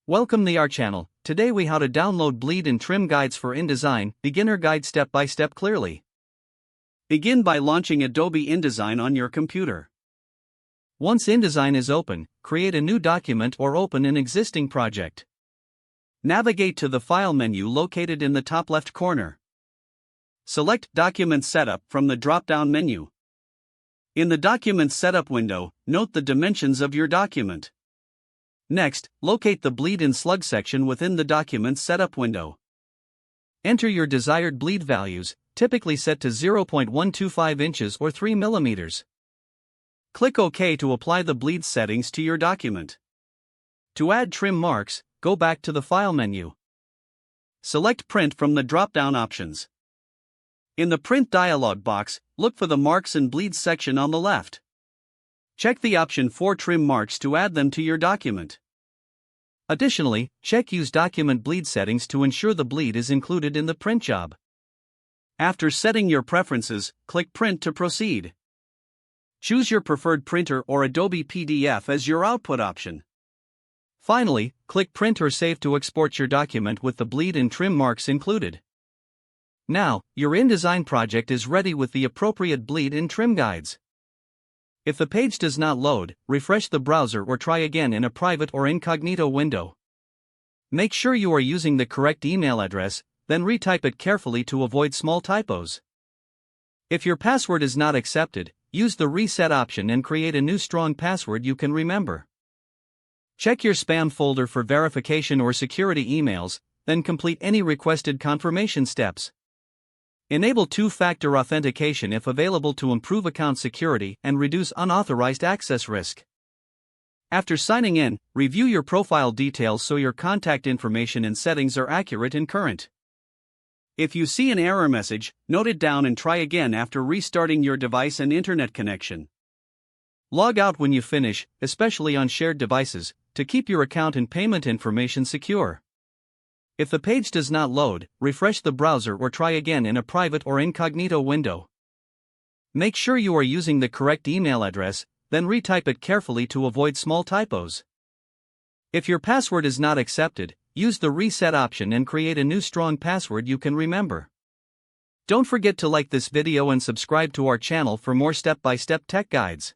Welcome to our channel. Today we how to download bleed and trim guides for InDesign, beginner guide step by step clearly. Begin by launching Adobe InDesign on your computer. Once InDesign is open, create a new document or open an existing project. Navigate to the File menu located in the top left corner. Select Document Setup from the drop-down menu. In the Document Setup window, note the dimensions of your document. Next, locate the bleed and slug section within the Document Setup window. Enter your desired bleed values, typically set to 0.125 inches or 3 mm. Click OK to apply the bleed settings to your document. To add trim marks, go back to the File menu. Select Print from the drop-down options. In the Print dialog box, look for the Marks and Bleeds section on the left. Check the option for trim marks to add them to your document. Additionally, check Use Document Bleed settings to ensure the bleed is included in the print job. After setting your preferences, click Print to proceed. Choose your preferred printer or Adobe PDF as your output option. Finally, click Print or Save to export your document with the bleed and trim marks included. Now, your InDesign project is ready with the appropriate bleed and trim guides. If the page does not load, refresh the browser or try again in a private or incognito window. Make sure you are using the correct email address, then retype it carefully to avoid small typos. If your password is not accepted, use the reset option and create a new strong password you can remember. Check your spam folder for verification or security emails, then complete any requested confirmation steps. Enable two-factor authentication if available to improve account security and reduce unauthorized access risk. After signing in, review your profile details so your contact information and settings are accurate and current. If you see an error message, note it down and try again after restarting your device and internet connection. Log out when you finish, especially on shared devices, to keep your account and payment information secure. If the page does not load, refresh the browser or try again in a private or incognito window. Make sure you are using the correct email address, then retype it carefully to avoid small typos. If your password is not accepted, use the reset option and create a new strong password you can remember. Don't forget to like this video and subscribe to our channel for more step-by-step tech guides.